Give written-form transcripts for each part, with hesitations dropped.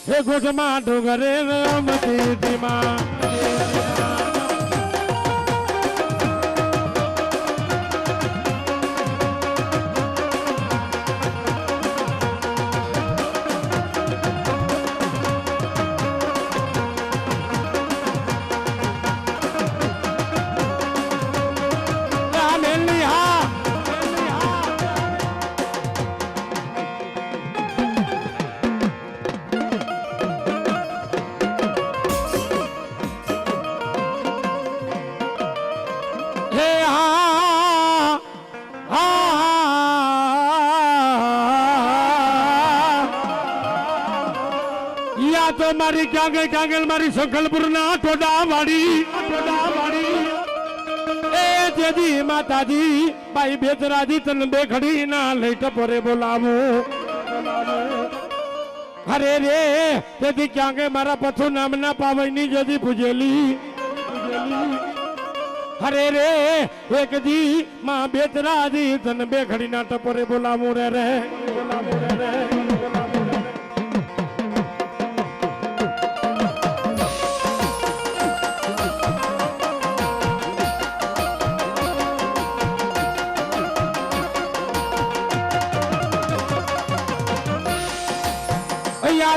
હે ગોઠમાં ડુંગરે રમતી ધીમા તો મારી ક્યાં મારી સંખલપુર ના ટોડા વાડી એ જેજી માતાજી ભાઈ બેચરાજી તન બે ઘડી ના લઈ ટપોરે બોલાવું અરે રે જેથી ક્યાં મારા પથુ નામ ના પાવની જેથી પૂજેલી અરે રે એક દી માં બેચરાજી તન બે ઘડી ના ટપોરે બોલાવું રે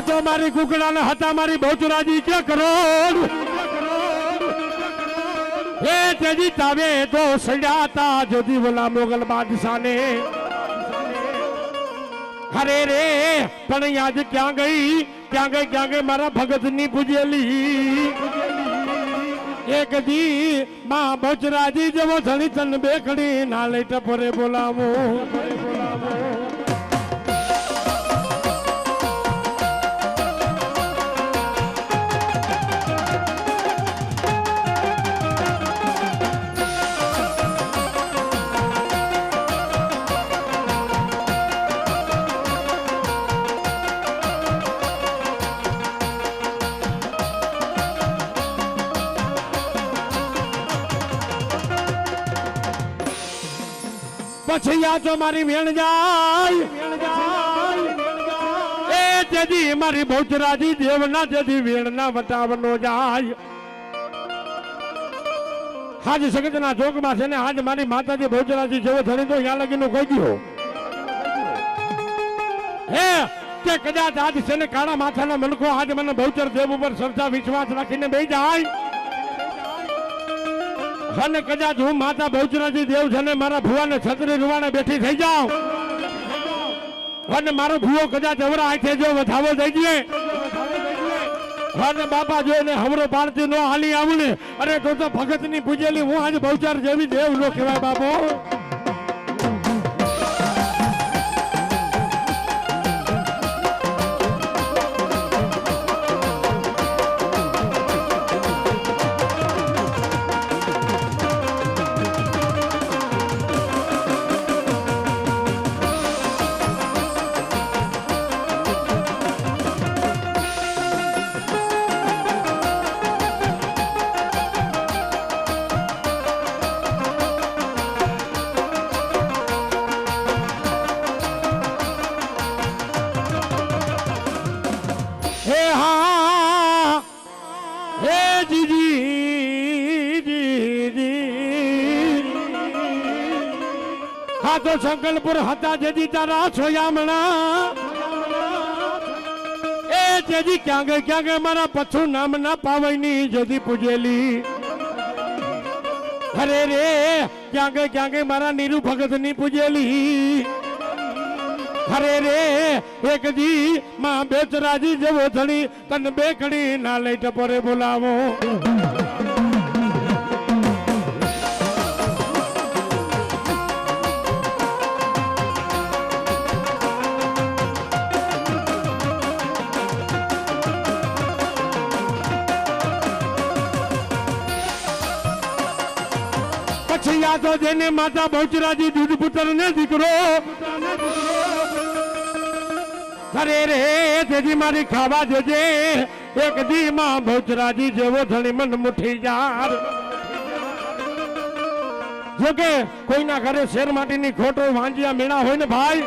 તો મારી કુકડા ને હતા મારી બહુચરાજી કે કરોડ એ તેજી તાવે તો સડાતા જોધી બોલા મોગલ બાદશાહ ને અરે રે પણ આજ ક્યાં ગઈ મારા ભગત ની પૂજેલી એક દી માં બહુચરાજી જેવો ધણી તન બેકડી ના લઈ ટપોરે બોલાવો પછી આ તો મારી વેણ જાય એ જેથી મારી બહુચરાજી દેવના જેથી વેણના વટાવનો જાય આજ સગતના ચોકમાં છે ને આજ મારી માતાજી બહુચરાજી જેવો ધણી તો ત્યાં લગીનું કહી ગયો હે કે કદાચ આજ છે ને કાળા માથાના મનકો આજ મને બહુચર દેવ ઉપર શ્રદ્ધા વિશ્વાસ રાખીને બેસી જાય અને કદાચ હું માતા બહુચરાજી દેવ છે ને મારા ભુવાને છત્રી રૂવાને બેઠી થઈ જાઉં અને મારો ભુવો કદાચ અવરા હાથે જો વધાવો દઈ દે અને બાપા જોઈને હમરો પાડતી નો હાલી આવું ને અરે તો ભગત ની પૂજેલી હું આજે બહુચર જેવી દેવ નો કહેવાય બાપો તો સંકલપુર હતા જેથી તારા છોયામણા એ જેથી ક્યાં ગઈ મારા પછુ નામ ના પાવની જેથી પૂજેલી અરે રે ક્યાં ગઈ મારા નીરુ ભગત ની પૂજેલી અરે રે એક દી માં બેચરાજી જેવો ધણી તન બે ઘડી ના લઈ ટપોરે બોલાવો તો જેને માતા બહુચરાજી દૂધ પુત્ર ને દીકરો અરે રે તેજી મારી ખાવા દેજે એક દી માં બહુચરાજી જેવો ધણી મન મુઠી યાર જોકે કોઈના ઘરે શેર માટીની ખોટો વાંજિયા મેળા હોય ને ભાઈ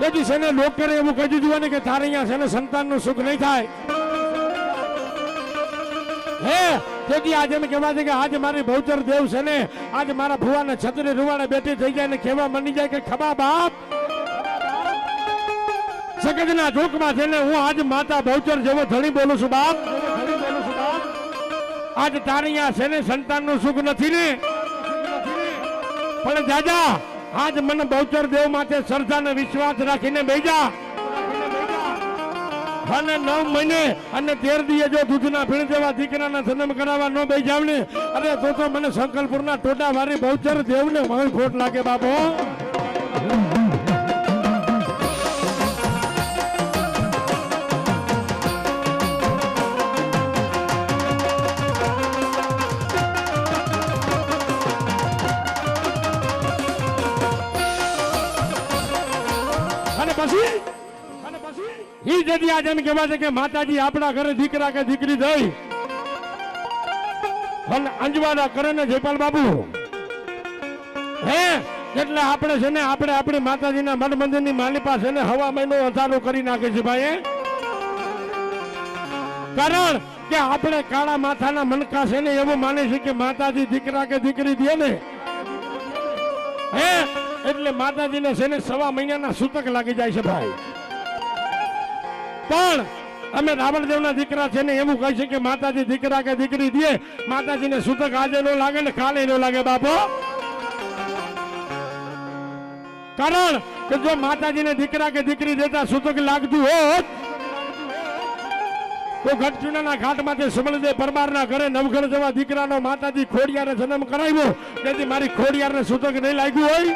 તેથી છે ને ડોક્ટરે એવું કહી દીધું ને કે તારે અહીંયા છે ને સંતાનનું સુખ નહીં થાય. હે તેથી આજે એમ કહેવા છે કે આજે મારી ભવચર દેવ છે ને આજે મારા ભુવાને છત્રી રૂવાડે બેઠી થઈ જાય ને કહેવા મની જાય કે ખબા બાપ સગતના જોકમાં છે ને હું આજ માતા ભવચર જેવો ધણી બોલું છું બાપ. આજ તારી અહીંયા છે ને સંતાનનું સુખ નથી ને પણ દાદા આજ મને ભવચર દેવ માથે શ્રદ્ધાને વિશ્વાસ રાખીને બેજા અને 9 મહિને અને 13 દીએ જો દૂધના ભીણ જેવા દીકરાના જન્મ કરાવવા ન બેજાવ ને અરે તો મને સંકલપુરના ટોટા વાળી ભવચર દેવને મહી ખોટ લાગે બાપો. ઈ જગ્યા આજે એમ કહેવા છે કે માતાજી આપણા ઘરે દીકરા કે દીકરી દઈ અને અંજવાડા કરે ને જયપાલ બાબુ હે એટલે આપણે છે ને આપણે આપણી માતાજીના મઠ મંદિરની માલિપા છે ને હવા મહિનો અંધારો કરી નાખે છે ભાઈ. કારણ કે આપણે કાળા માથાના મનકા છે ને એવું માને છે કે માતાજી દીકરા કે દીકરી દે ને હે એટલે માતાજીને છે ને 1.5 મહિનાના સૂતક લાગી જાય છે ભાઈ. પણ અમે રાવણદેવના દીકરા છે ને એવું કહે છે કે માતાજી દીકરા કે દીકરી દે માતાજીને સૂતક આજે નો લાગે ને કાલે નો લાગે બાપો. કારણ કે જો માતાજીને દીકરા કે દીકરી દેતા સૂતક લાગતું હોત તો ગઢચુનાના ઘાટમાંથી સમલદેવ પરમારના ઘરે નવઘણ જેવા દીકરાનો માતાજી ખોડિયારે જન્મ કરાવ્યો તેથી મારી ખોડિયારને સૂતક નહીં લાગ્યું હોય.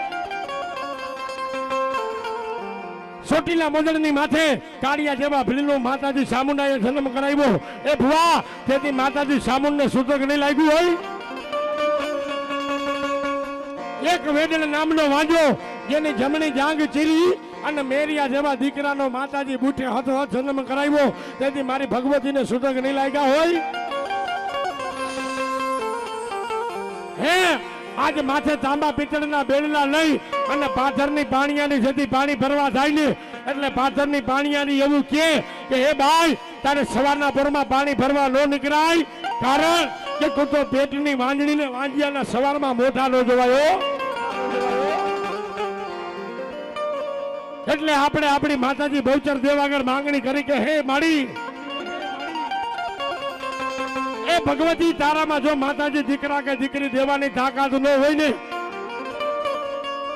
ચોટીલા મોદળની માથે કાળિયા જેવા ભીલનો માતાજી સામુંડાએ જન્મ કરાવ્યો એ ભુવા તેથી માતાજી સામુંડને સૂતક નહીં લાગ્યું હોય. એક વેડલ નામનો વાંજો જેની જમણી જાંગ ચીરી અને મેરિયા જેવા દીકરાનો માતાજી બુઠે હાથો હાથ જન્મ કરાવ્યો તેથી મારી ભગવતીને સૂતક નહીં લાગ્યા હોય. હે આજ માથે તાંબા પિત્તળના બેડલા લઈ અને પાથરની પાણીયાની જેથી પાણી ભરવા થાય ને એટલે પાથરની પાણીયાની એવું કે હે ભાઈ તારે સવારના પોરમાં પાણી ભરવા ન નીકળાય કારણ કે તું તો પેટની વાંજણીને વાંજિયાના સવારમાં મોઢા ન જોવાયો. એટલે આપણે આપણી માતાજી ભવચર દેવ આગળ માંગણી કરી કે હે માડી એ ભગવતી તારામાં જો માતાજી દીકરા કે દીકરી દેવાની તાકાત ન હોય ને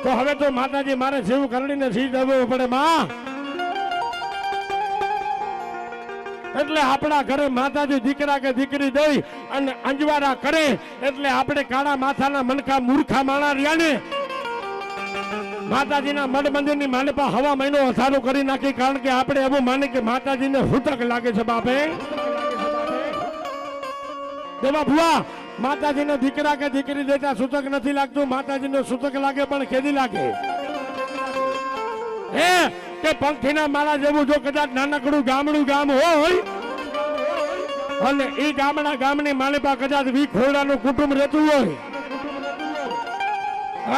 તો હવે તો માતાજી મારે જીવ કરડીને સીધ દેવું પડે માં. એટલે આપણા ઘરે માતાજી દીકરા કે દીકરી દઈ અને અંજવારા કરે એટલે આપણે કાળા માથાના મનખા મૂર્ખા માણા રહ્યા ને માતાજીના મઠ મંદિરની માલિપા હવા મહિનો વધારો કરી નાખી કારણ કે આપણે એવું માની કે માતાજીને હુતક લાગે છે બાપે. દેવા ભુવા માતાજીને દીકરા કે દીકરી દેતા સૂતક નથી લાગતું માતાજીને સૂતક લાગે પણ કેદી લાગે હે કે પંખીના માળા જેવું જો કદાચ નાનકડું ગામડું ગામ હોય અને એ ગામની માલિપા કદાચ 20 ખોરડાનું કુટુંબ રહેતું હોય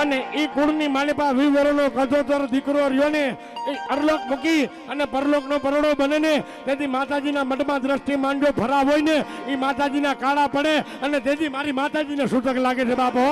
અને એ કુળની માલિપા 20 વર્ષનો કજોતર દીકરો રહ્યો ને એ અરલોક મૂકી અને પરલોકનો પરડો બને ને તેથી માતાજીના મઠમાં દ્રષ્ટિ માંડો ફરાવ હોય ને એ માતાજીના કાળા પડે અને તેથી મારી માતાજીને સૂતક લાગે છે બાપો.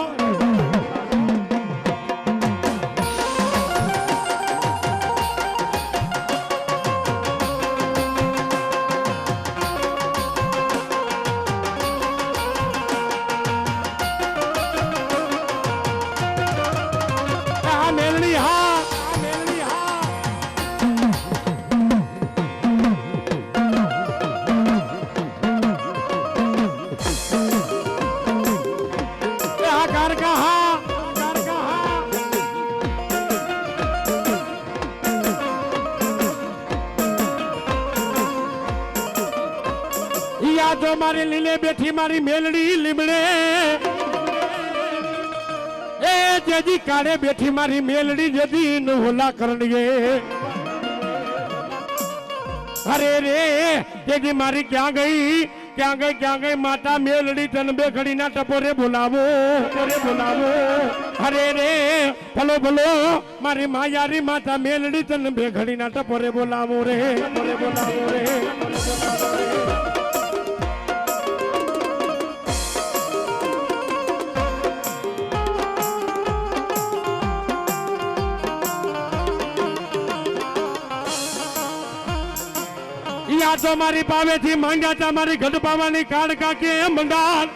તો મારી લીલે બેઠી મારી મેલડી લીમડે એ જેજી કાળે બેઠી મારી મેલડી જેદી નહોલા કરણીએ અરે રે જેજી મારી ક્યાં ગઈ ક્યાં ગઈ માતા મેલડી તન બે ઘડીના ટપોરે બોલાવો અરે રે ભલો મારી માયારી માતા મેલડી તન બે ઘડીના ટપોરે બોલાવો રે યા તો મારી પાવેથી માંગ્યા તા મારી ઘટ પાવાની કાળ કાકે મંડાર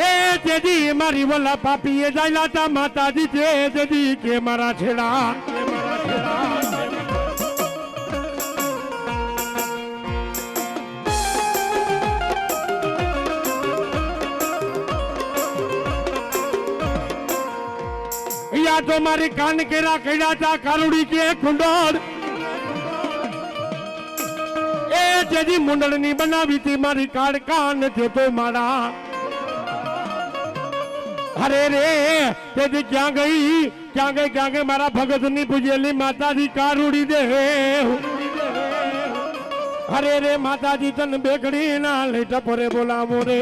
એ તેજી મારી વલા પાપી એ જાયલા તા માતાજી છે તેજી કે મારા છેડા યા તો મારી કાન કેરા કડ્યા તા કારુડી કે ખુંડોડ જેજી મુંડળની બનાવી હતી મારી કાળકાન જોતો મારા અરે રે તેજી ક્યાં ગઈ મારા ભગતની પૂજેલી માતાજી કારુડી દે અરે રે માતાજી તન બેકડી ના લઈ ટપોરે બોલાવો રે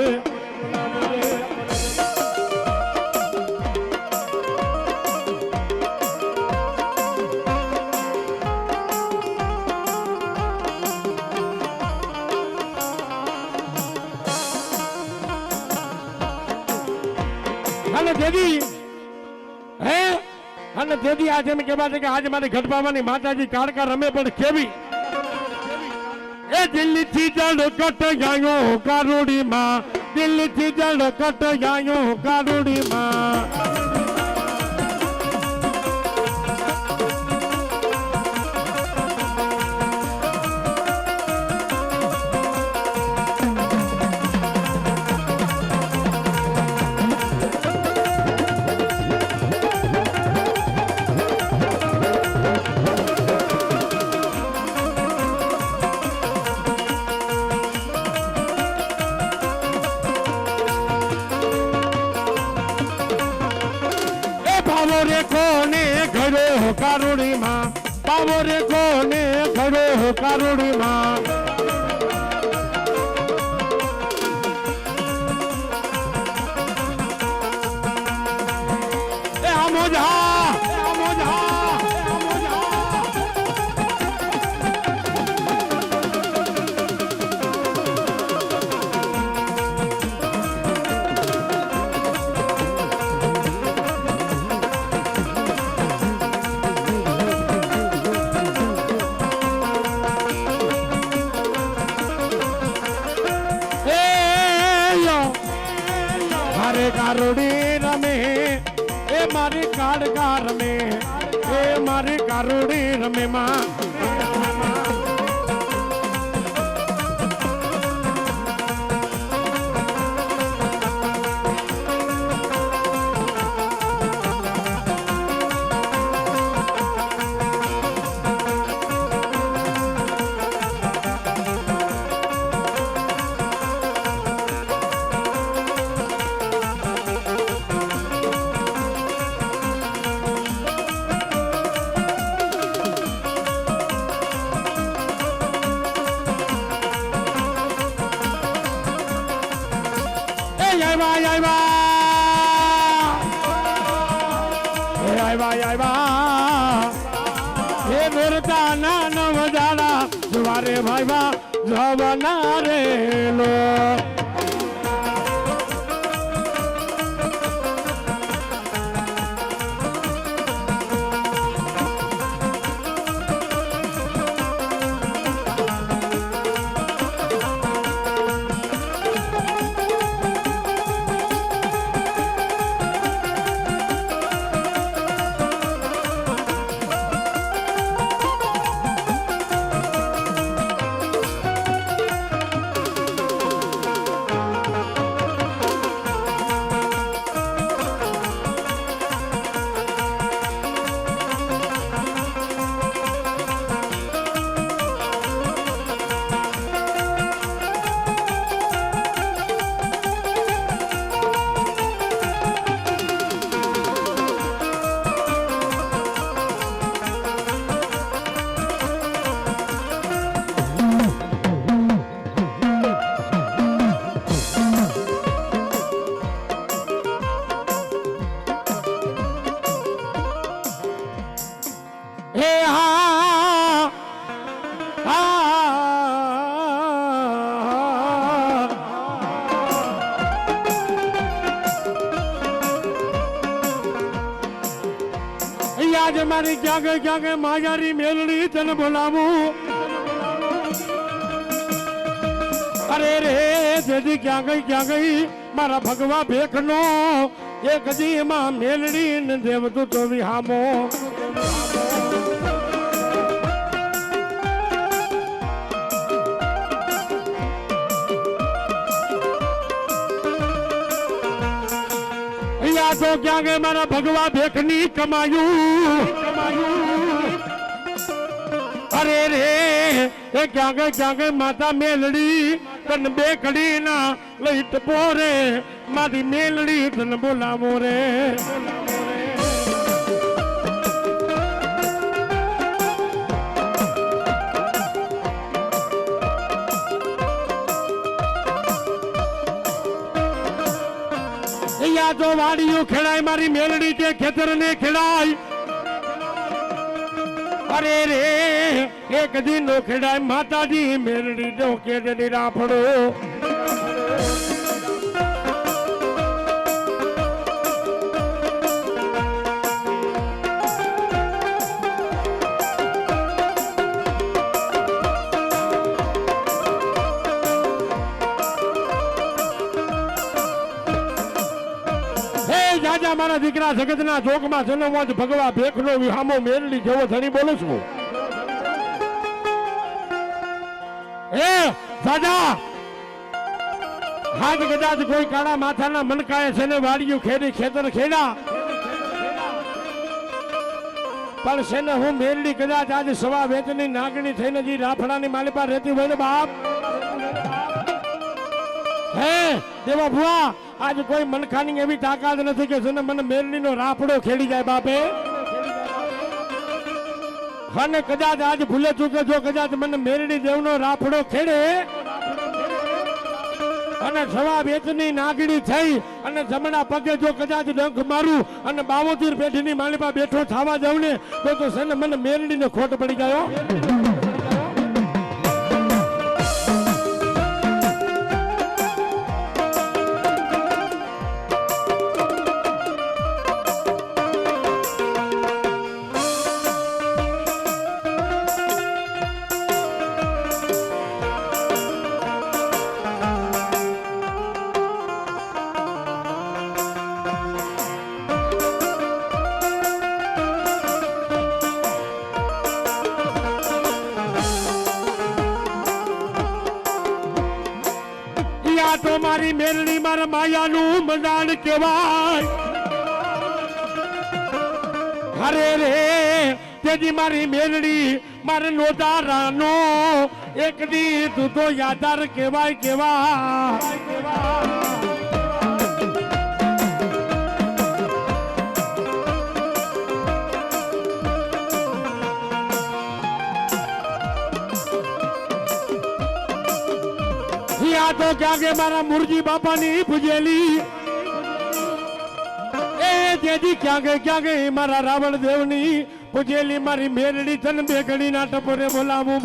देदी है અને દેદી આજે મેં કહેવા છે કે આજે મારી ઘટપાવાની માતાજી કાળકા રમે પણ કેવી એ દિલ્હીથી જડ કટ ગયો કારુડી માં દિલ્હીથી જડ કટ ગયો કારુડી માં કારુડી માં પાવો રે કોને ઘડો કારુડી માં એ આમોજા કારુડી રમે એ મારી કાળકા રમે એ મારી કારુડી રમે માં હે મેરતા ના નવજાડા જવારે ભાઈવા જવાના રે લો હે હા યાદ મારી ક્યાં ગઈ માયારી મેલડી તને બોલાવું અરે રે જેથી ક્યાં ગઈ મારા ભગવા ભેખનો એક દી માં મેલડી ને દેવતું તો વિહામો તો ક્યાં ગઈ મારા ભગવા ભેખની કમાયું અરે રે એ ક્યાં ગઈ માતા મેલડી તન બે કડી ના લઈ ટપો રે મારી મેલડી તને બોલાવો રે તો વાડીઓ ખેડાય મારી મેલડી કે ખેતર ને ખેડાય અરે રે એક દી નો ખેડાય માતાજી મેલડી નો કેડની રાફડો મારા દીકરા જગતના જોગમાં જન્મવા જ ભગવા ભેખનો વિહામો મેલડી જેવો ધણી બોલું છું એ દાદા હાજ કદાચ કોઈ કાળા માથાના મનકાય છે ને વાડિયું ખેડી ખેતર ખેડા પણ છે ને હું મેલડી કદાચ આજે સવા વેચની નાગણી થઈને જે રાફડાની માલી પાસે રહેતી હોય ને બાપ હે દેવા ભુવા આજ કોઈ મનખાની એવી તાકાત નથી કે જેને મને મેલડી નો રાફડો ખેડી જાય બાપે અને કદાચ આજ ભૂલે ચૂકે જો કદાચ મને મેલડી દેવનો રાફડો ખેડે અને સવા વેચની નાગડી થઈ અને જમણા પગે જો કદાચ ડંખ મારું અને 72 પેઢીની માલિપા બેઠો થવા જાઉં ને તો છે ને મને મેલડીને ખોટ પડી ગયો તો મારી મેલડી મારા માયાનું મંડાણ કહેવાય હરે રે તેજી મારી મેલડી મારે નોતારાનો એક દી તું તો યાદાર કહેવાય તો ક્યાં કે મારા મુરજી બાપાની પૂજેલી એ જેજી ક્યાં કે મારા રાવણ દેવની પૂજેલી મારી મેલડી તન બે ઘડી ના ટપોરે બોલાવું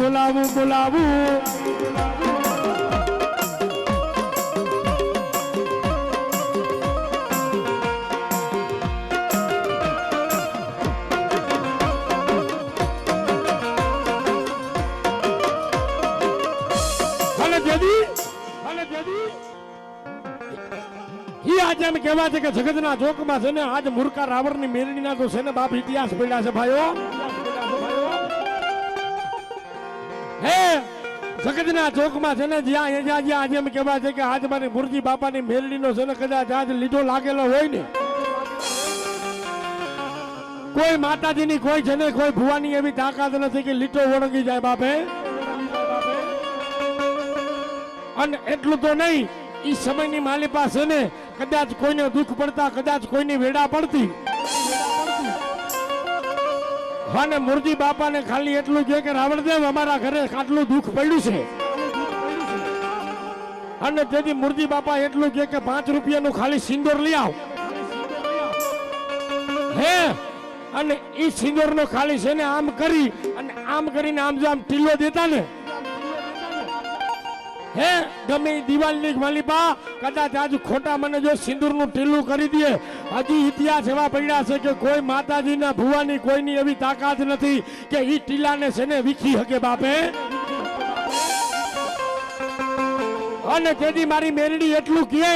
આજે એમ કહેવાય છે કે જગતના જોકમાં છે ને આજ મૂર્ખા રાવણની મેલડીના તો છે ને બાપ ઇતિહાસ પડ્યા છે ભાઈઓ હે જગતના જોકમાં છે ને જ્યાં આજે એમ કહેવાય છે કે આજ મારી મુરજી બાપાની મેલડીનો છે ને કદાચ આજ લીધો લાગેલો હોય ને કોઈ માતાજીની કોઈ છે ને કોઈ ભુવાની એવી તાકાત નથી કે લીટો વળગી જાય બાપે અને એટલું તો નહીં ઈ સમયની માલી પાસે ને કદાચ કોઈને દુઃખ પડતા કદાચ કોઈની વેડા પડતી અને મુરજી બાપાને ખાલી એટલું કહે કે રાવણદેવ અમારા ઘરે આટલું દુઃખ પડ્યું છે અને તેથી મુરજી બાપા એટલું કહે કે 5 રૂપિયાનું ખાલી સિંદૂર લઈ આવ હે અને ઈ સિંદૂરનો ખાલી છે ને આમ કરી અને આમ કરીને આમ જો આમ ટીલો દેતા ને હે ગમે દિવાલની માલિપા કદાચ આજ ખોટા મને જો સિંદૂરનું ટીલું કરી દે હજી ઇતિહાસ એવા પડ્યા છે કે કોઈ માતાજીના ભુવાની કોઈની એવી તાકાત નથી કે ઈ ટીલાને છે ને વીખી શકે બાપે અને તેથી મારી મેરડી એટલું કહે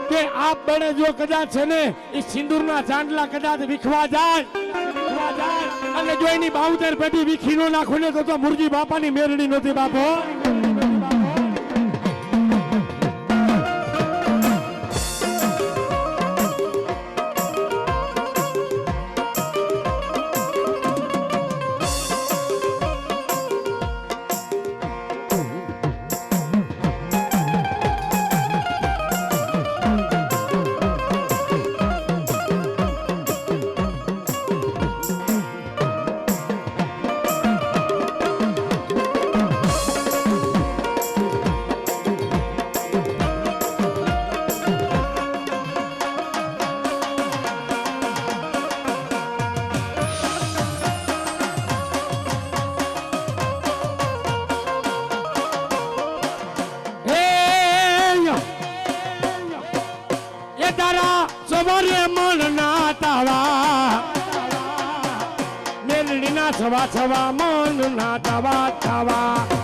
કે આપ બને જો કદાચ છે ને એ સિંદૂરના ચાંદલા કદાચ વીખવા જાય અને જો એની 72 પેઢી વીખી નો નાખો ને તો મુરજી બાપાની મેરડી નથી બાપો છવા છવા મન ના તવા તવા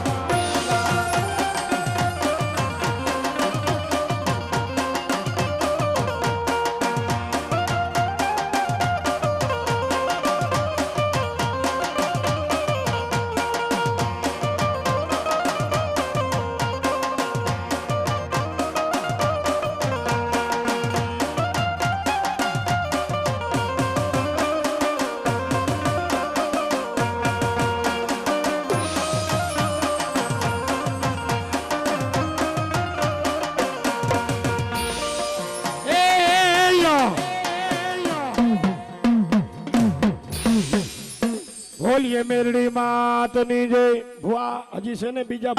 બોલીએ મેરડી માતની જય ભુવા હજી છે ને બીજા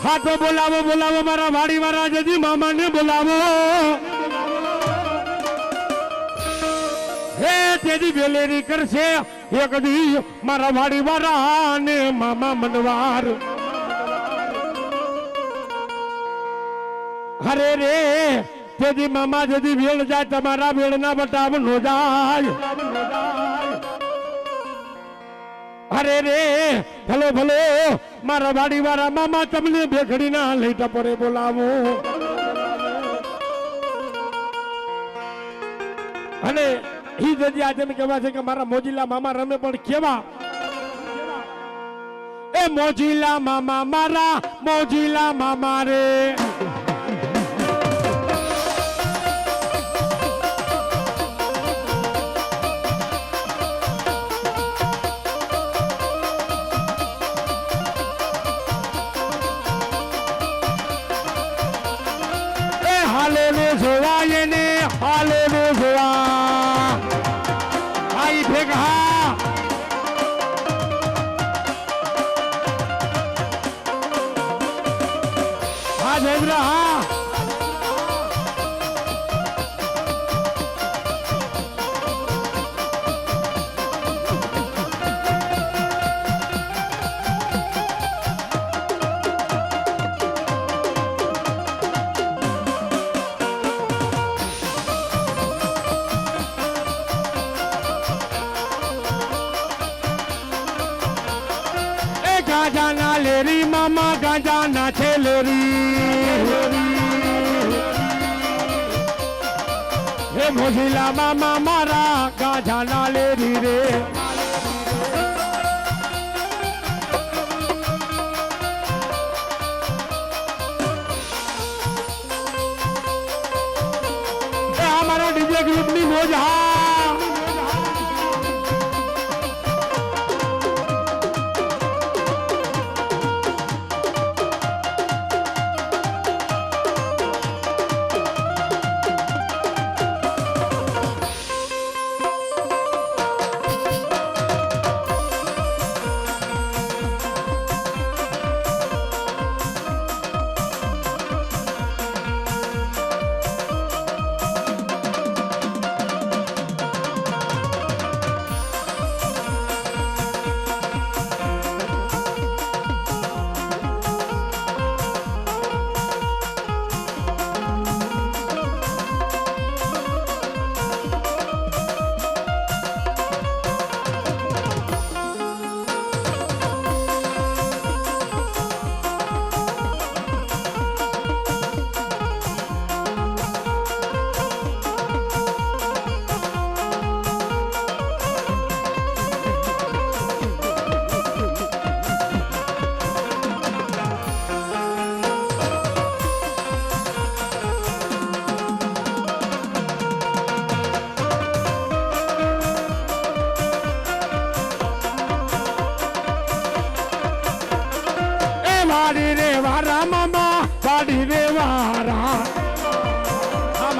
હા તો બોલાવો બોલાવો મારા વાડી વાળા જજી મામાને બોલાવો હે તેજી વેલેરી કરશે એક દી મારા વાડી વાળા ને મામા મનવાર હરે રે તેજી મામા જદી વેળ જાય તમારા વેળ ના બટાવ નો જાય અરે રે ભલો ભલો મારા વાડી વાળા મામા તમને બેઘડી ના લઈ ટપરે બોલાવો અને ઈ જદી આજે કહેવા છે કે મારા મોજીલા મામા રમે પણ કેવા એ મોજીલા મામા મારા મોજીલા મામા રે ગાંજા ના લેરી મામા ગાંજા ના છે લેરી હે મોજીલા મામા મારા ગાંજા ના લેરી રે हमारा डीजे ग्रुप ની મોજ હા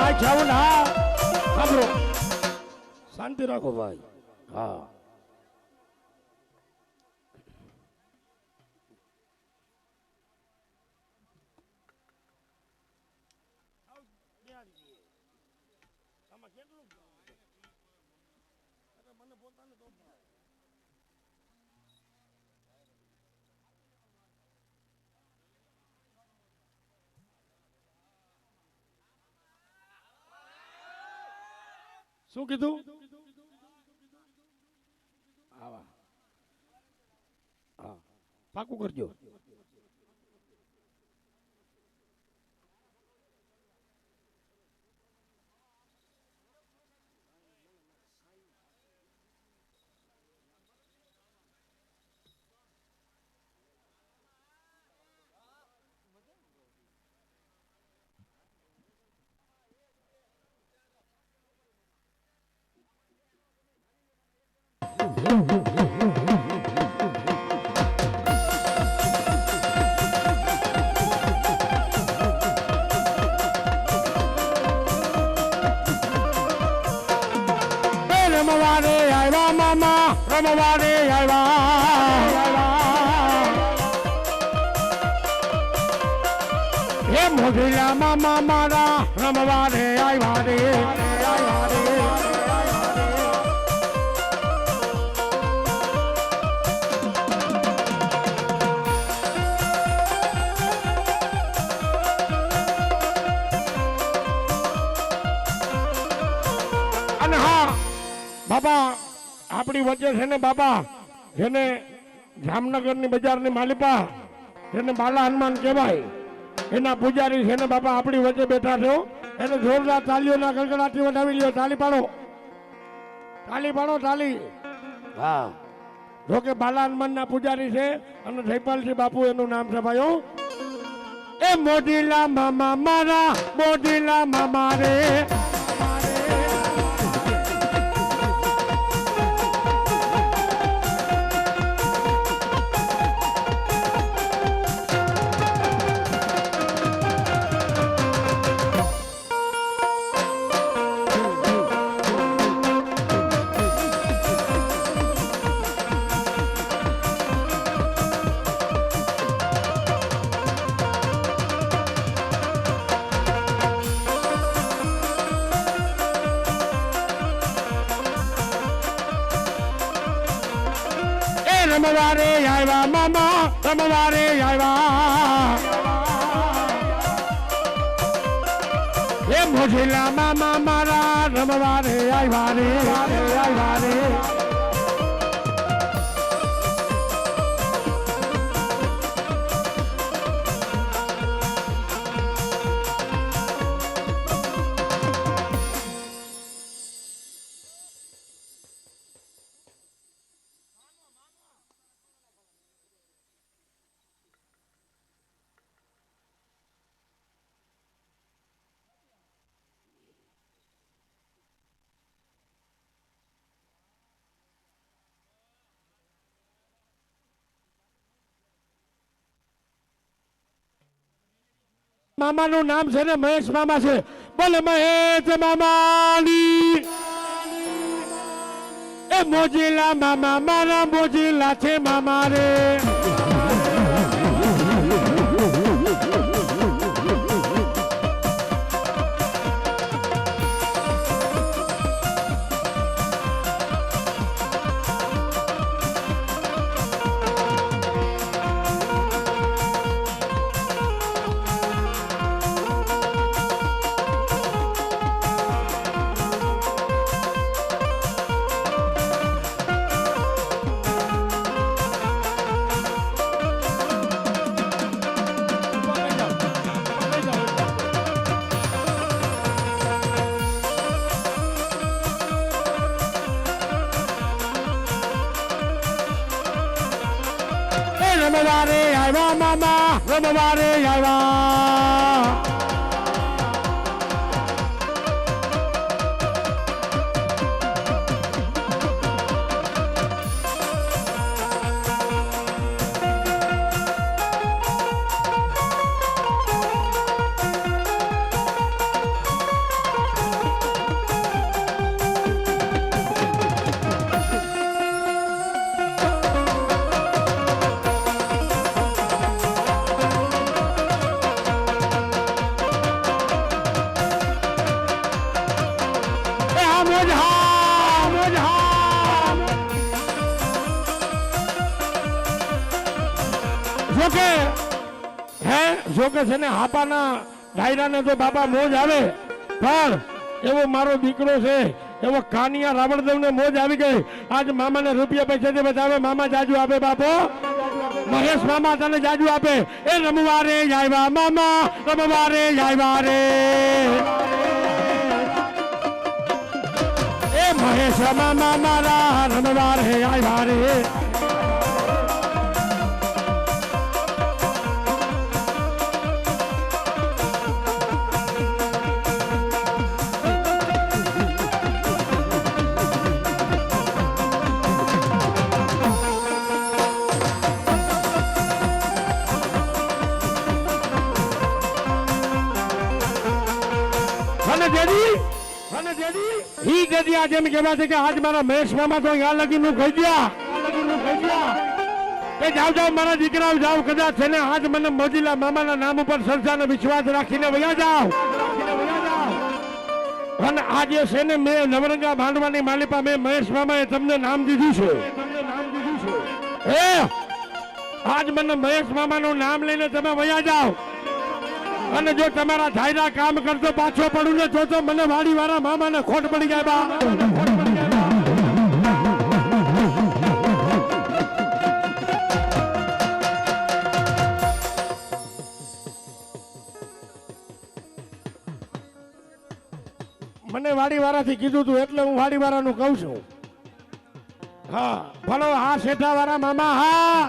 ભાઈ છાવું હા સાંભળો શાંતિ રાખો ભાઈ હા શું કીધું આવા હા પાકું કરજો રમવારે આવ્યા મામા રમવારે આવ્યા હે મોઢેલા મામા મારા રમવારે આવ્યા રે અને હા બાબા આપણી વચ્ચે છે ને બાબા જેને જામનગરની બજારની માલિપા જેને બાલા હનુમાન કહેવાય એના પૂજારી છે ને બાબા આપણી વચ્ચે બેઠા છો એને જોરદાર તાલીઓના ગણગણાટી વધાવી લ્યો તાલી પાડો તાલી હા જોકે બાલા હનુમાનના પૂજારી છે અને જયપાલજી બાપુ એનું નામ છે ભાઈઓ એ મોઢીલા મામા મારા મોઢીલા મામા રે રમવારે આવ્યા મામા રમવારે આવ્યા એ મોઢેલા મામા મારા રમવારે આવ્યા રે મામાનું નામ છે ને મહેશ મામા છે બોલે મહેશ મામાની એ મોજીલા મામા મારા મોજીલા છે મામા રે રમવારે આવ્યા મામા રમવારે આવ્યા કે છે ને હાપાના ડાયરાને તો બાપા મોજ આવે, પણ એવો મારો દીકરો છે, એવો કાનિયા રાવણદેવને મોજ આવી ગઈ. આજ મામાને રૂપિયા પૈસાથી બતાવે, મામા જાજુ આપે બાપો, મહેશ મામા તને જાજુ આપે. એ રમવારે આવ્યા મામા, રમવારે આવ્યા રે, એ મહેશ મામા મારા રમવારે આવ્યા રે. જેમ કહેવા છે કે આજ મારા મહેશ મામા તો અહીંયા લગી નું કહી ગયા કે જાવ જાવ મારા દીકરાઓ જાવ, કદાચ છે ને આજ મને મોજીલા મામાના નામ ઉપર સરસાનો વિશ્વાસ રાખીને વયા જાવ. અને આજે છે ને મેં નવરંગા ભાંડવાની માલિપા મેં મહેશ મામાએ તમને નામ દીધું છે. આજ મને મહેશ મામાનું નામ લઈને તમે વયા જાવ. અને જો તમારા ધાયરા કામ કરતો પાછો પડું ને તો મને વાડી વાળા મામાને ખોટ પડી જાય બા. મને વાડી વાળાથી કીધું તું એટલે હું વાડી વાળાનું કહું છું. હા ભલો, હા શેઠા વાળા મામા, હા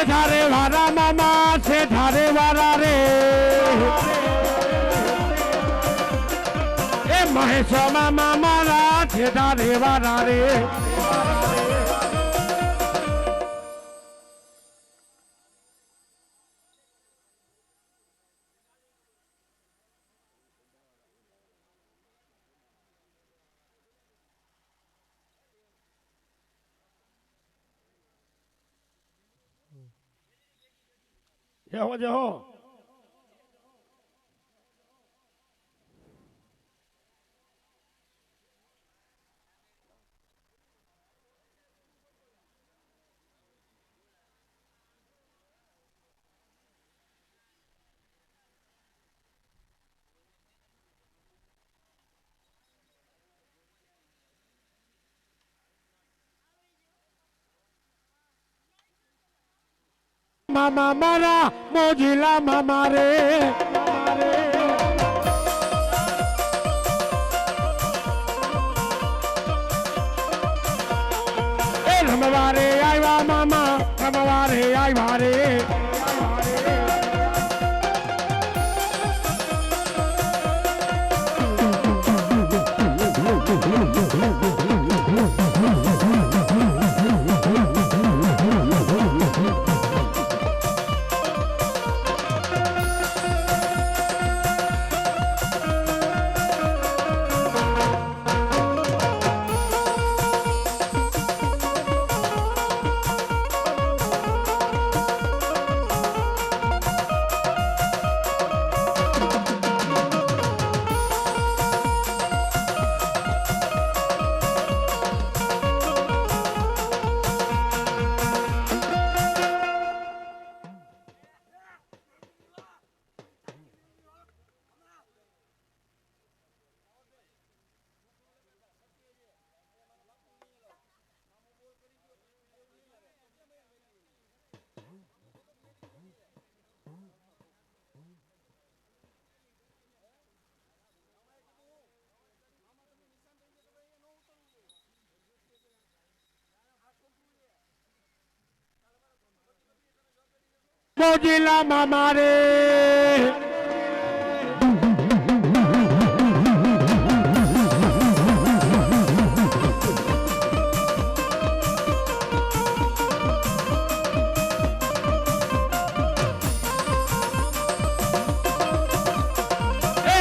ધારે વારા મામા છે, ધારે વારા રે, એ મહેશ મામા મારા છે, ધારે વારા રે. જહો જહો મામા મારા મોજીલા મામા રે, એ રમવારે આવ્યા મામા, રમવારે આવ્યા રે. રાજકોટ જિલ્લામાં મારે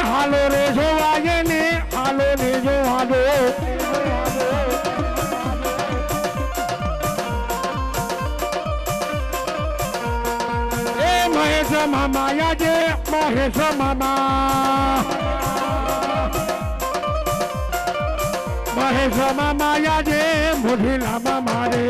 હાલો રે જોવાય ને હાલો રે જો હાલો એ મહેશ મામા યાજે મહેશ મામા યાજે મોઢીલા મામા રે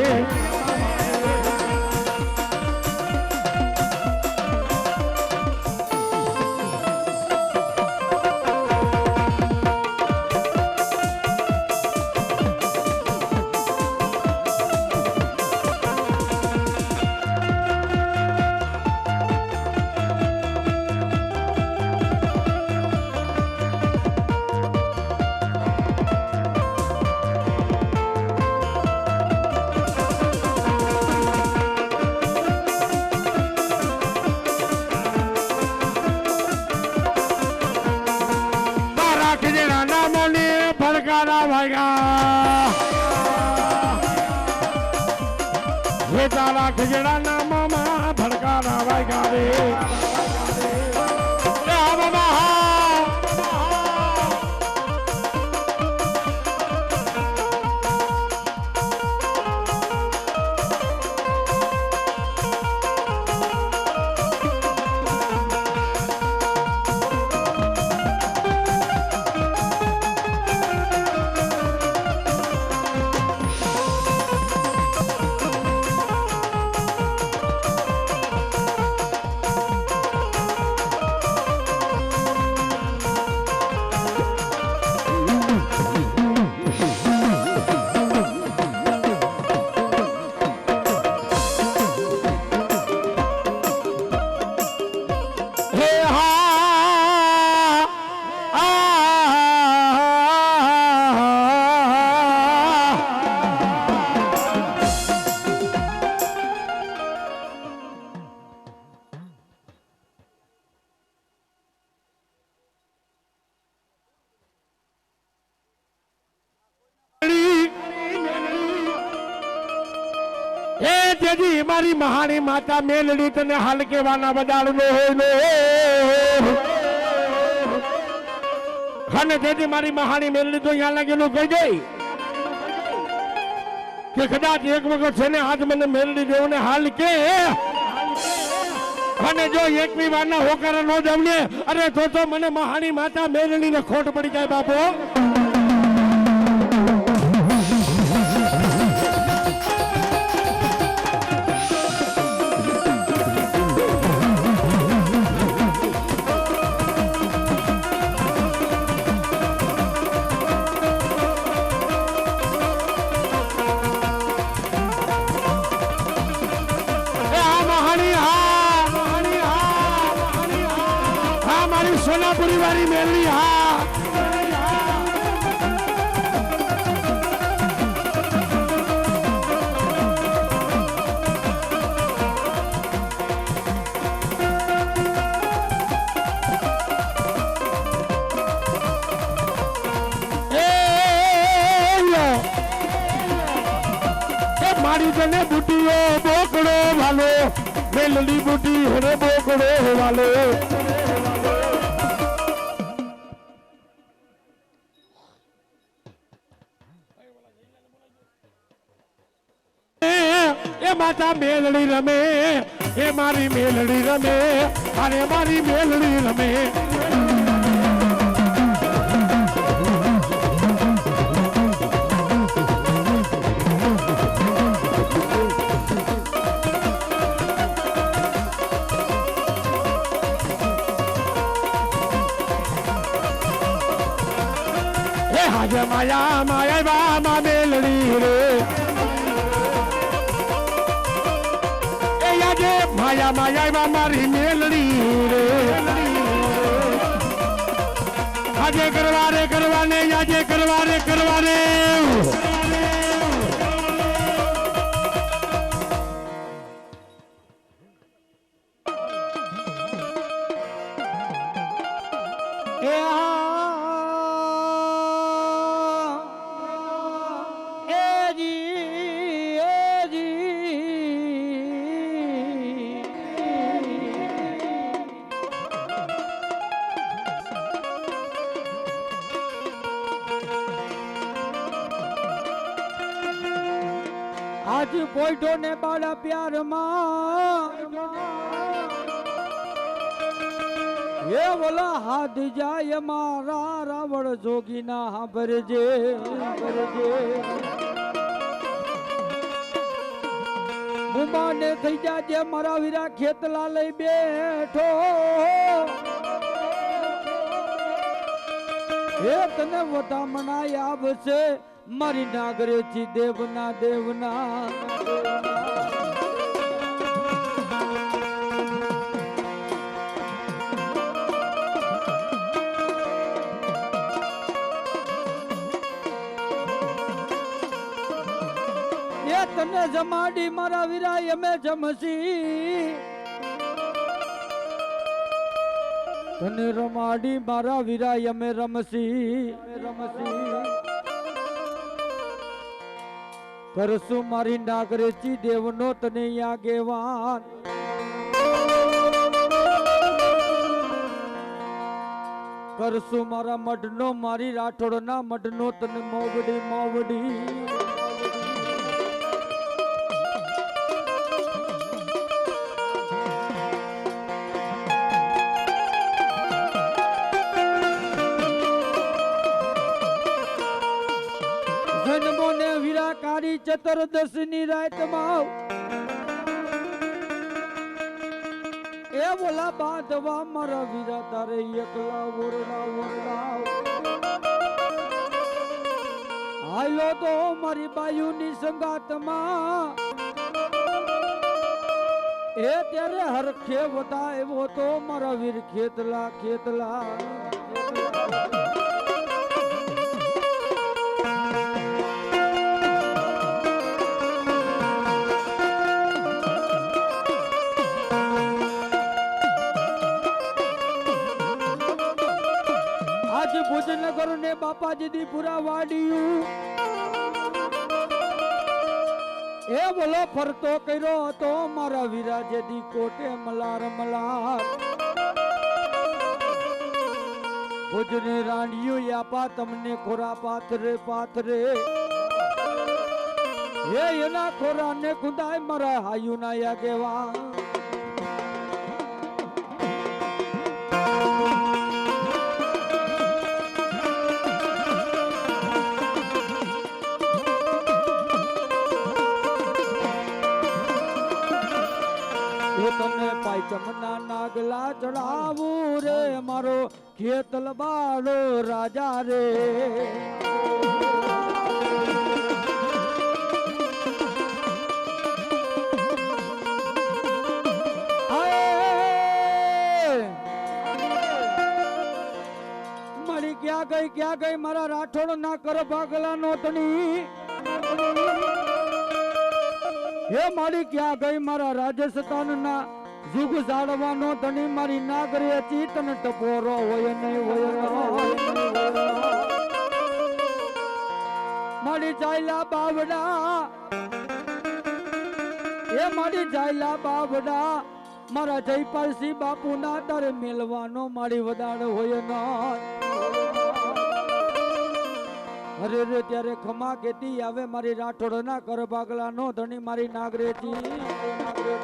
તારા ખજડા ના મામા ભડકારા વાગ્યા રે તેજી મારી મહાની માતા મેલડી તને હાલ કેવાના બદાડનો હોય અને તેજી મારી મહાની મેલડી તો અહીંયા લાગેલું કહી ગઈ કે કદાચ એક વખત છે ને આજ મને મેલડી દેવને હાલ કે અને જો એકવી વારના હોકારા નો જમને અરે તો મને મહાની માતા મેલડી ને ખોટ પડી જાય બાપો સોનાપુરી વાળી મેલડી હા મારી તને બુટીઓ બોકડો વાલો મેલડી બુટી હરે બોકડો વાલો માતા મેલડી રમે એ મારી મેલડી રમે અરે મારી મેલડી રમે એ હાજે માયા માયા બા મેલડી રે માયા માયા મારી મેલડી રે આજે કરવાને આજે કરવાને એ આજ પોઈઠો ને બાળા પ્યાર માં એ બોલા હાથ જાય મારા રાવણ જોગી ના ભરજે ઉમાને થઈ જાજે મારા વીરા ખેતલા લઈ બેઠો હે તને વધામણા આવશે મારી નાગરેજી દેવના એ તને જમાડી મારા વીરા અમે જમસી તને રમાડી મારા વીરા અમે રમસી કરશું મારી નાગરેજી દેવનો તને આગેવાન કરશું મારા મઢનો મારી રાઠોડના મઢનો તને મોવડી જન્મોને વીરાકારી ચતુર્દશની રાતમાં એ બોલા બાંધવા મારા વીરા તારે એકલા ઓરડા હાલો તો મારી બાયુની સંગાતમાં એ ત્યારે હરખે વતા એવો તો મારા વીર ખેતલા ભુજનગર ને બાપાજી દી પુરા વાડિયું એ બોલો ફરતો કર્યો હતો મારા વિરાજે દી કોટે મલાર ભુજને રાંડિયું યાપા તમને ખોરા પાથરે હે એના ખોરા ને ખુદાય મારા હાયુ ના આગેવા તમને પાયચમના નાગલા ચડાવું રે મારો ખેતલ બાળો રાજા રે મારી ક્યાં ગઈ મારા રાઠોડ ના કર ભાગલા નો તણી હે મારી ક્યાં ગઈ મારા રાજસ્થાન ના જુગ જાળવાનો ધણી મારી નાગરી ચિતન ટપોરો હોય નહીં મારી ચાયલા બાવડા હે મારી ચાયલા બાવડા મારા જયપાલસિંહ બાપુ ના તારે મેલવાનો મારી વદાડ હોય ના અરે રે ત્યારે ખમા કેતી આવે મારી રાઠોડ ના કર ભાગલા નો ધણી મારી નાગરેજી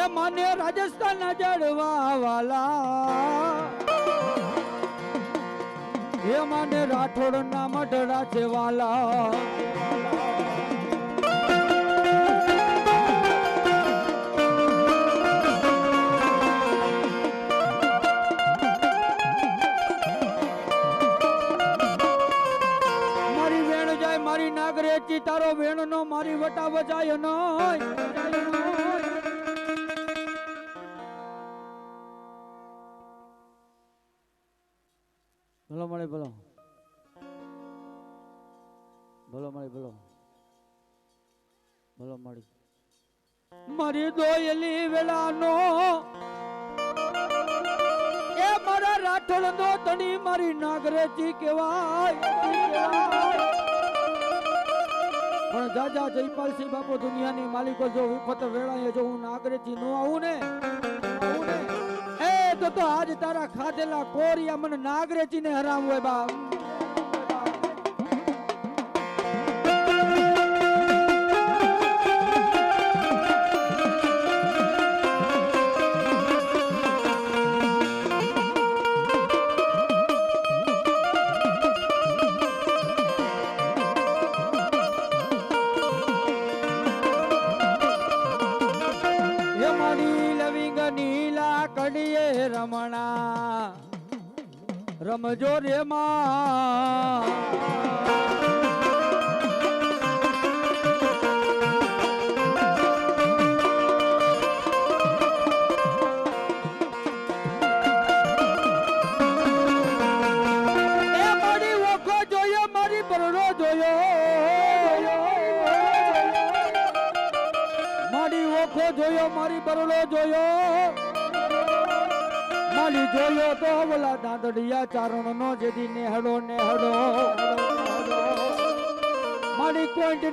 માને રાજસ્થાન જડવા વાલા હે માને રાઠોડ ના મઢડા છે વાલા મારી વેણ નાગરેજી તારો વેણનો મારી વટા વજાયો નહીં. ભલો મળે ભલો ભલો મળી ભલો ભલો મળી મારી દોયલી વેલાનો એ મારા રાઠોડ નો ધણી મારી નાગરેજી કહેવાય. પણ જાજા જયપાલસિંહ બાપુ દુનિયાની માલિકો જો વિપત વેળાએ જો હું નાગરેજી નો આવું ને એ તો આજ તારા ખાધેલા કોરિયા મને નાગરેજી ને હરામ હોય બાપ. રમણા રમજો રે માં મારી ઓખો જોયો મારી બરડો જોયો મારી ઓખો જોયો મારી બરડો જોયો માલી જોયો તો ઓલા દાંતડિયા ચારણ નો જેદી નેહડો નેહડો મારી કોઈન્ટ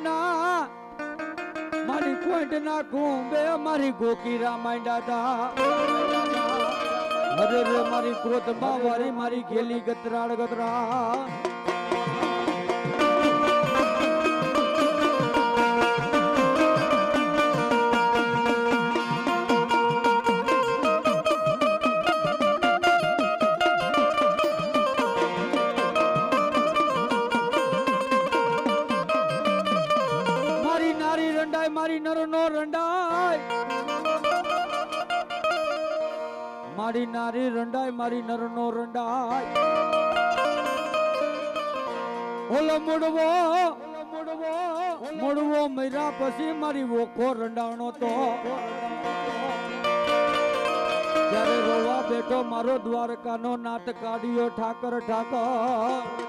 ના કુંભે મારી ગોકીરા માંડ્યા તા અરે રે મારી ક્રોધ બાવારી મારી ઘેલી ગતરાડ ગતરા મારી નર નો રંડાય મારી નારી રંડાય મારી નર નો રંડાય ઓલો મોડવો મૈરા પછી મારી વોખો રંડાણો તો જ્યારે રોવા બેઠો મારો દ્વારકાનો નાટ કાઢ્યો ઠાકર ઠાકર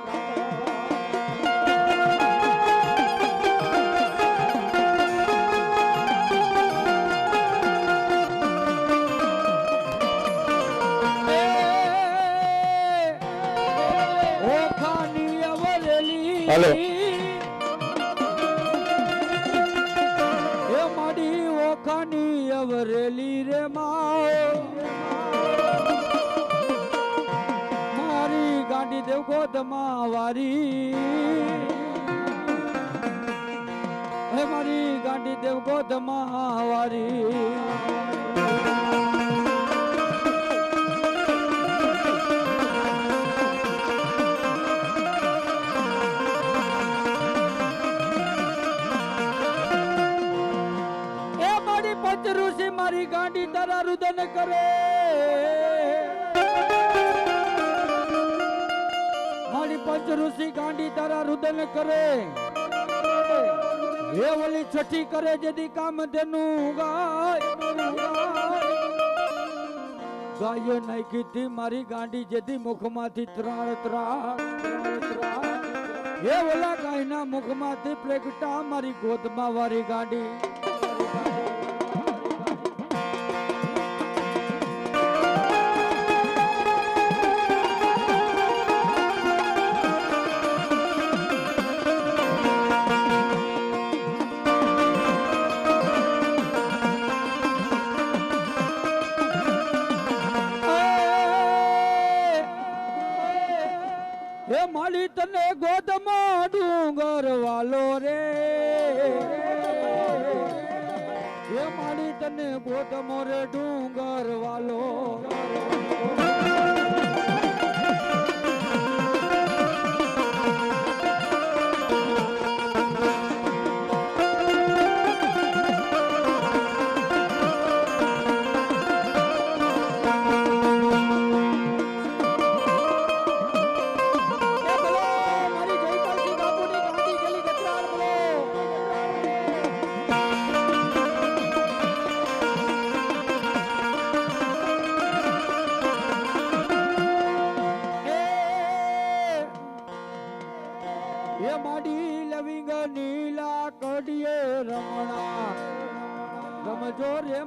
હાલો એ માડી ઓખાની અવરેલી રે મારી ગાંડી દેવ ગોદમાં વારી હે મારી ગાંડી દેવ ગોદમાં વારી ઋષિ મારી ગાંડી તારા રુદન કરે મારી પંચ ઋષિ ગાંડી તારા રુદન કરે હે ઓલી છઠ્ઠી કરે જેદી કામ તેનું ગાયો નાખી થી મારી ગાંડી જેદી મુખમાંથી ત્રાણ હે ઓલા ગાયના મુખમાંથી પ્રગટા મારી ગોદમાં વારી ગાંડી માલી તને ગોદમાં ડુંગર વાલો રે એ માલી તને ગોદમો રે ડુંગર વાલો એ માડી લવિંગ નીલા કડીએ રમણા રમજો રે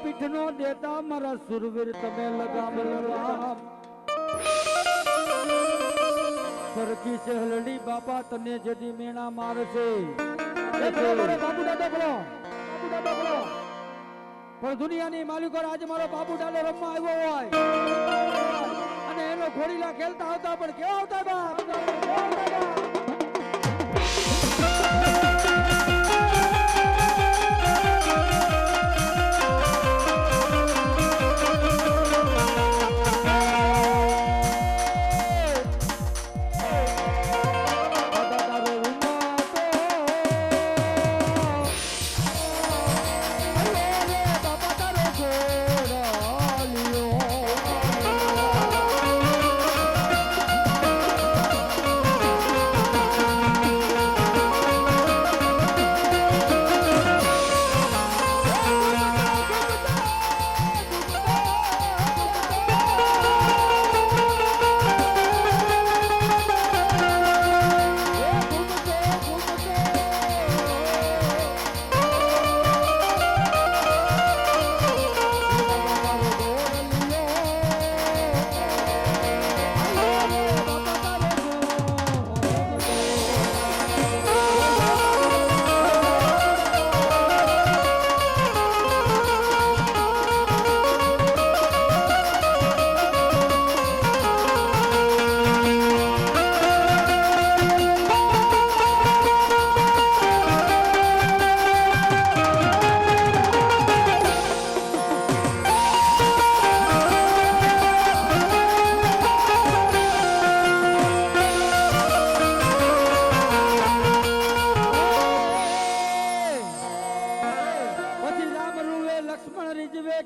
પીઠનો દેતા મારા સુરવીર તમે લગામ લગામ સરખી સહેલડી બાપા તને જેદી મેણા મારશે બાપુ દાદા બોલો પણ દુનિયાની માલિકો આજે મારો બાપુ દાદો રમવા આવ્યો હોય અને એનો ઘોડીલા ખેલતા આવતા પણ કેવા આવતા બાપ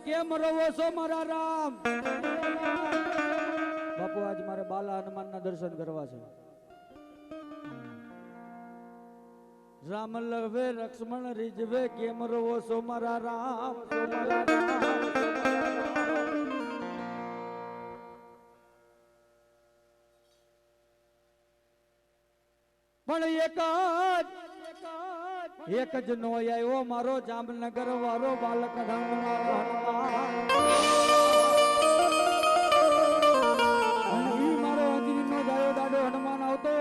કેમ રવો છો મારા રામ બાપુ આજ મારે બાલા હનુમાનના દર્શન કરવા છે રામ લવે લક્ષ્મણ રીજવે કેમ રવો છો મારા રામ પણ એક જ નો આવ્યો મારો જામનગર વાળો બાલક મારો હજરી નો ગાયો દાડો હનુમાન આવતો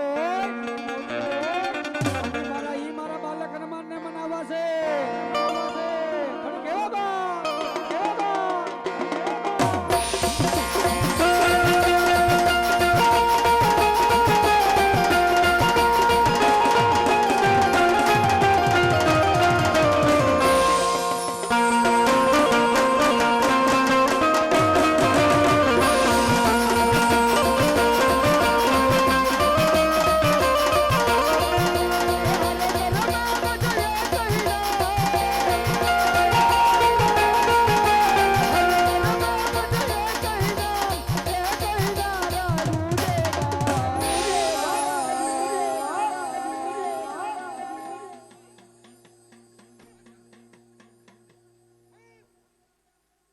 મારા બાલક હનુમાન ને મનાવા છે કેવો બા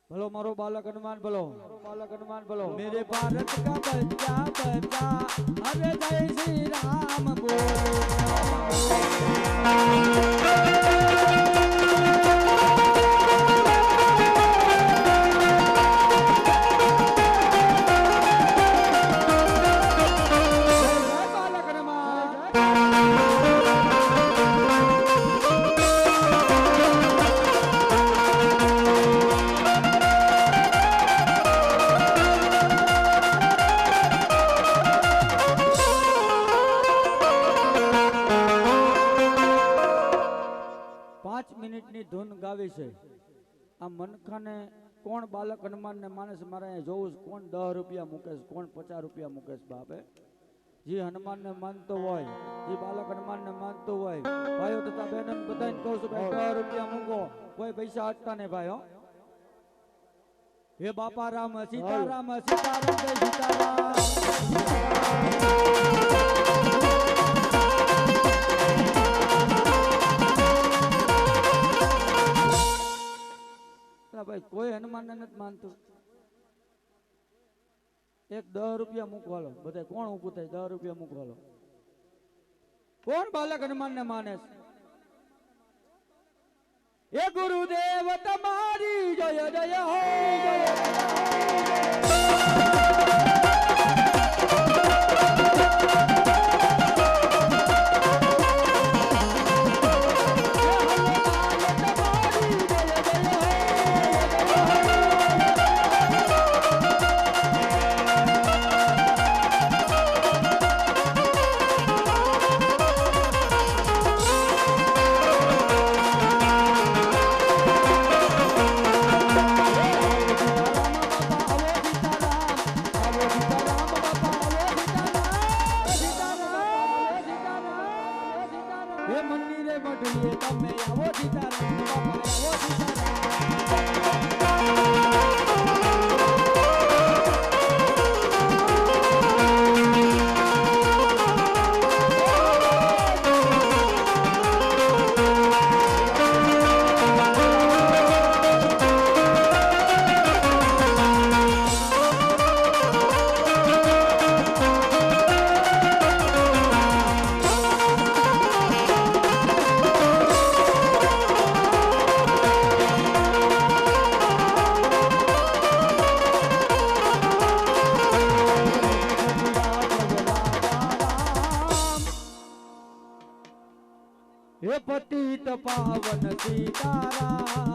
भलो मारो बालक हनुमान भलो मेरे भारत का बच्चा अरे जय श्री राम ધૂન ગાવી છે આ મનખાને કોણ બાલક હનુમાન ને માણસ મારે જોવું કોણ 10 રૂપિયા મૂકે કોણ 50 રૂપિયા મૂકે બાપે જે હનુમાનને માનતો હોય, જે બાલક હનુમાનને માનતો હોય, ભાઈઓ તથા બહેનો બધાને કહું છું ભાઈ 10 રૂપિયા મૂકો, કોઈ પૈસા અટતા નહીં ભાઈ હો. હે બાપા રામ સીતારામ સીતારામ જય સીતારામ. ભાઈ કોઈ હનુમાનને નથી માનતું. એક 10 રૂપિયા મૂકવાલો બધા કોણ ઊભું થાય? 10 રૂપિયા મૂકવાલો કોણ બાલક હનુમાનને માને છે? એ ગુરુદેવ તમારી જય જય હો, જય જય હે પતિત પાવન સીતારામ.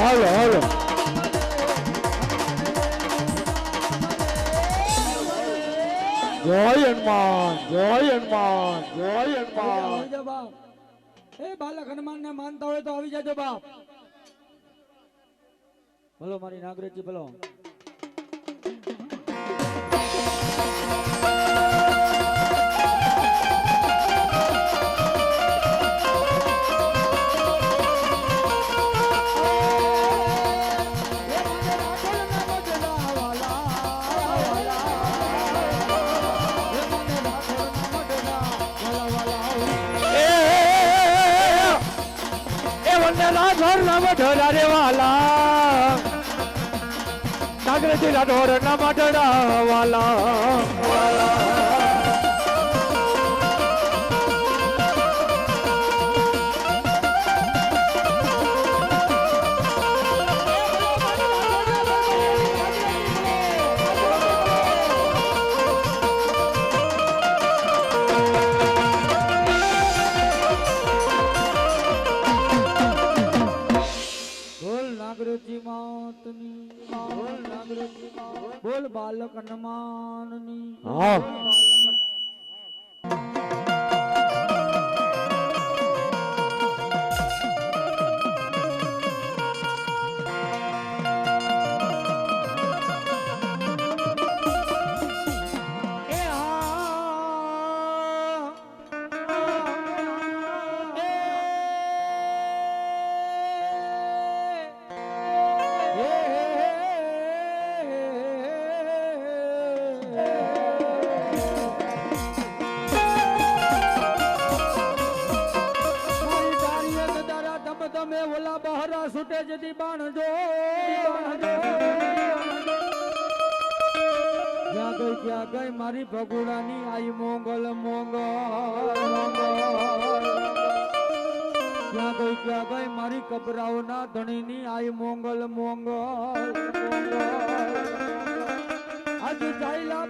હાલો હાલો જય હનુમાન જય હનુમાન જય હનુમાન. એ બાલક હનુમાનને માનતા હોય તો આવી જાજો બાપ. બોલો મારી નાગરેજી બોલો. ઢોરા રે વાલા નાગરેજી રાઠોર ના માટડા વાલા બોલ બાલક હનુમાનની. હા તમે ઓલા બહારા છૂટે જતી બાણજો ક્યાં ગઈ મારી ભગુડાની આઈ મોંગલ મોંગલ ક્યાં ગઈ મારી કબરાઓના ધણીની આઈ મોંગલ મોંગલ આજે જાયલા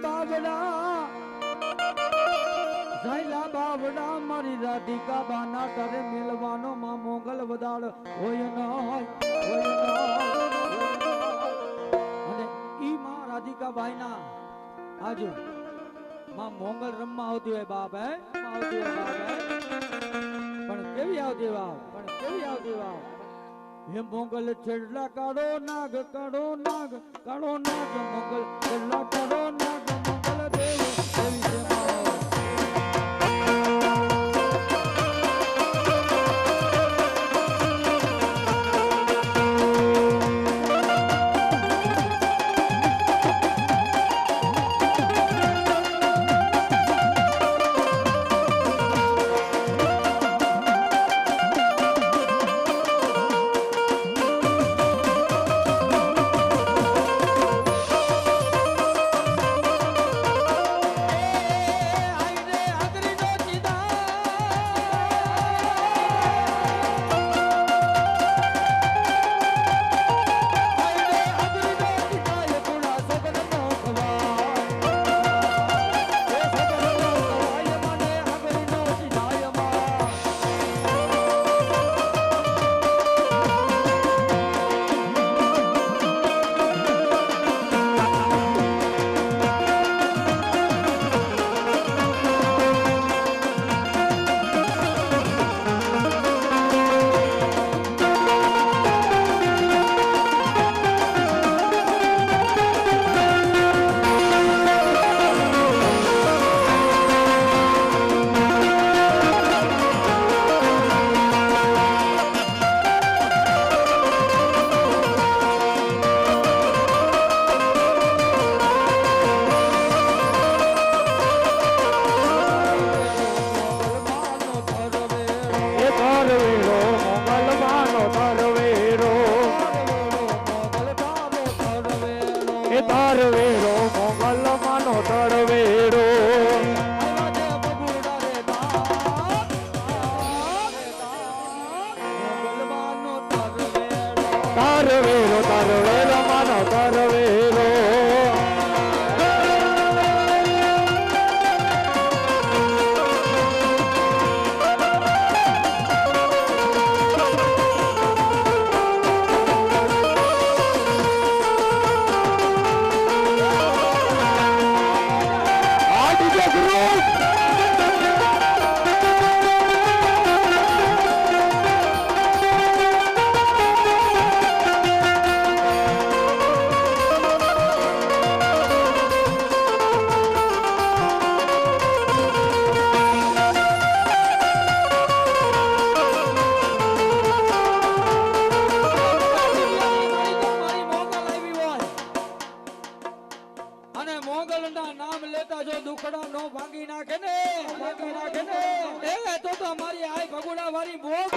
બાવડા મારી રાધિકા બાના તારે મેલવાનો માં મોંગલ વદાળ હોય ન અને ઈ માં રાધિકા બાઈના આજુ માં મોંગલ રમવા આવતી હોય બાપ હે આવતી હોય બાપ હે પણ કેવી આવતી વાવ હે મોંગલ છેડલા કાળો નાગ મોંગલ છેડલા કાળો નાગ મોંગલ દેવ દેવી છે માવ તરવેરો મોગલ માનો તરવેરો તરવેરો માનો તરવેરો દુખડા નો ભાંગી નાખે ને એ તો મારી આઈ ભગુડા વાળી ભોગ